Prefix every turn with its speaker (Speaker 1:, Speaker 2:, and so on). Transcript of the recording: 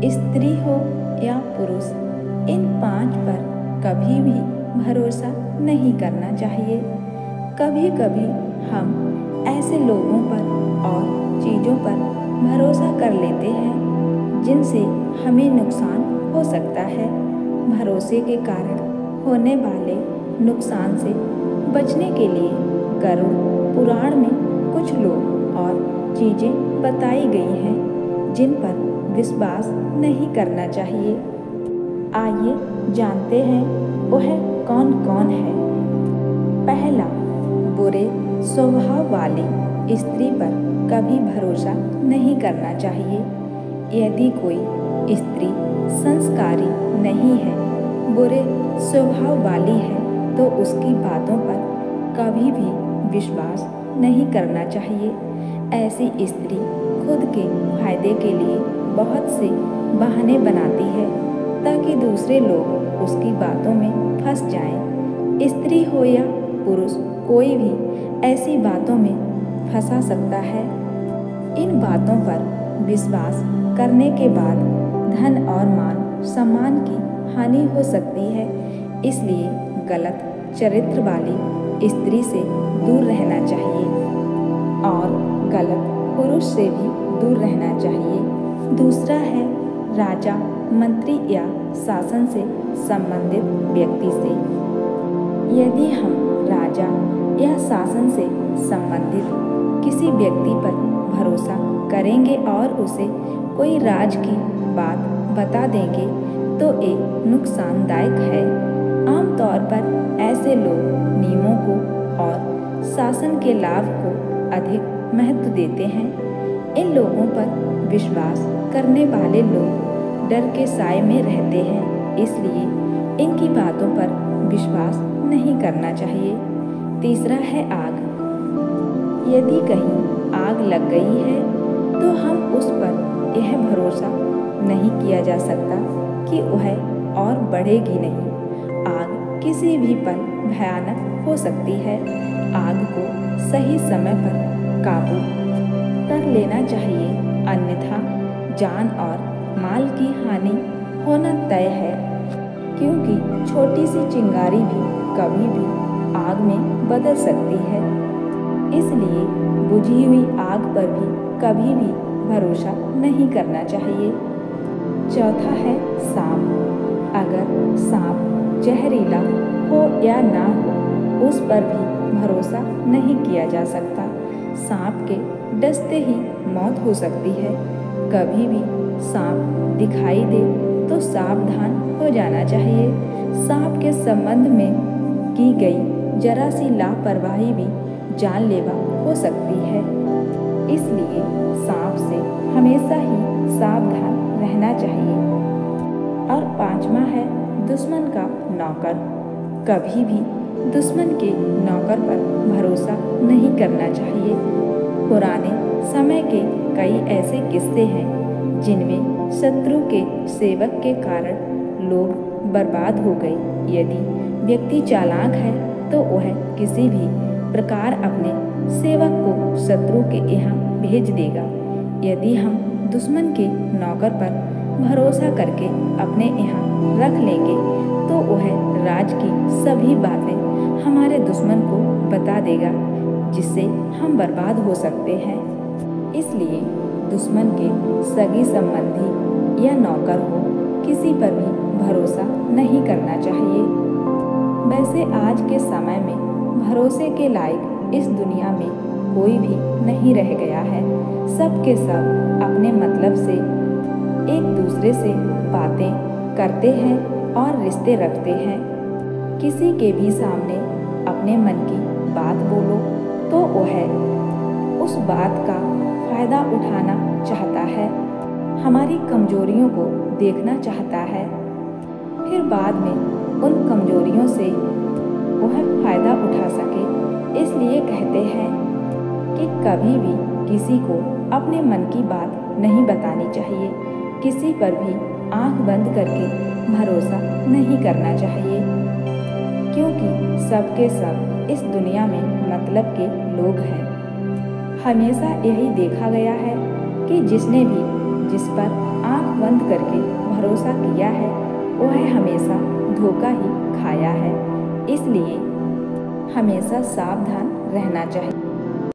Speaker 1: स्त्री हो या पुरुष, इन 5 पर कभी भी भरोसा नहीं करना चाहिए। कभी कभी हम ऐसे लोगों पर और चीज़ों पर भरोसा कर लेते हैं जिनसे हमें नुकसान हो सकता है। भरोसे के कारण होने वाले नुकसान से बचने के लिए गरुड़ पुराण में कुछ लोग और चीज़ें बताई गई हैं जिन पर विश्वास नहीं करना चाहिए। आइए जानते हैं वह कौन कौन है। पहला, बुरे स्वभाव वाली स्त्री पर कभी भरोसा नहीं करना चाहिए। यदि कोई स्त्री संस्कारी नहीं है, बुरे स्वभाव वाली है, तो उसकी बातों पर कभी भी विश्वास नहीं करना चाहिए। ऐसी स्त्री खुद के फायदे के लिए बहुत से बहाने बनाती है ताकि दूसरे लोग उसकी बातों में फंस जाएं। स्त्री हो या पुरुष, कोई भी ऐसी बातों में फंसा सकता है। इन बातों पर विश्वास करने के बाद धन और मान सम्मान की हानि हो सकती है। इसलिए गलत चरित्र वाली स्त्री से दूर रहना चाहिए और गलत पुरुष से भी दूर रहना चाहिए। दूसरा है राजा, मंत्री या शासन से संबंधित व्यक्ति से। यदि हम राजा या शासन से संबंधित किसी व्यक्ति पर भरोसा करेंगे और उसे कोई राज की बात बता देंगे तो एक नुकसानदायक है। आमतौर पर ऐसे लोग नियमों को और शासन के लाभ को अधिक महत्व देते हैं। इन लोगों पर विश्वास करने वाले लोग डर के साए में रहते हैं, इसलिए इनकी बातों पर विश्वास नहीं करना चाहिए। तीसरा है आग। यदि कहीं आग लग गई है तो हम उस पर यह भरोसा नहीं किया जा सकता कि वह और बढ़ेगी नहीं। आग किसी भी पल भयानक हो सकती है। आग को सही समय पर काबू कर लेना चाहिए, अन्यथा जान और माल की हानि होना तय है, क्योंकि छोटी सी चिंगारी भी कभी भी आग में बदल सकती है। इसलिए बुझी हुई आग पर भी कभी भी भरोसा नहीं करना चाहिए। चौथा है सांप। अगर सांप जहरीला हो या ना हो, उस पर भी भरोसा नहीं किया जा सकता। सांप के डसते ही मौत हो सकती है। कभी भी सांप दिखाई दे तो सावधान हो जाना चाहिए। सांप के संबंध में की गई जरा सी लापरवाही भी जानलेवा हो सकती है, इसलिए सांप से हमेशा ही सावधान रहना चाहिए। और पांचवा है दुश्मन का नौकर। कभी भी दुश्मन के नौकर पर भरोसा नहीं करना चाहिए। पुराने समय के कई ऐसे किस्से हैं जिनमें शत्रु के सेवक के कारण लोग बर्बाद हो गए। यदि व्यक्ति चालाक है तो वह किसी भी प्रकार अपने सेवक को शत्रु के यहाँ भेज देगा। यदि हम दुश्मन के नौकर पर भरोसा करके अपने यहाँ रख लेंगे तो वह राज की सभी बातें हमारे दुश्मन को बता देगा, जिससे हम बर्बाद हो सकते हैं। इसलिए दुश्मन के सगी संबंधी या नौकर हो, किसी पर भी भरोसा नहीं करना चाहिए। वैसे आज के समय में भरोसे के लायक इस दुनिया में कोई भी नहीं रह गया है। सब के सब अपने मतलब से एक दूसरे से बातें करते हैं और रिश्ते रखते हैं। किसी के भी सामने अपने मन की बात बोलो तो वह उस बात का फायदा उठाना चाहता है, हमारी कमजोरियों को देखना चाहता है, फिर बाद में उन कमजोरियों से वह फायदा उठा सके। इसलिए कहते हैं कि कभी भी किसी को अपने मन की बात नहीं बतानी चाहिए। किसी पर भी आंख बंद करके भरोसा नहीं करना चाहिए, क्योंकि सबके सब इस दुनिया में मतलब के लोग हैं। हमेशा यही देखा गया है कि जिसने भी जिस पर आंख बंद करके भरोसा किया है वह हमेशा धोखा ही खाया है। इसलिए हमेशा सावधान रहना चाहिए।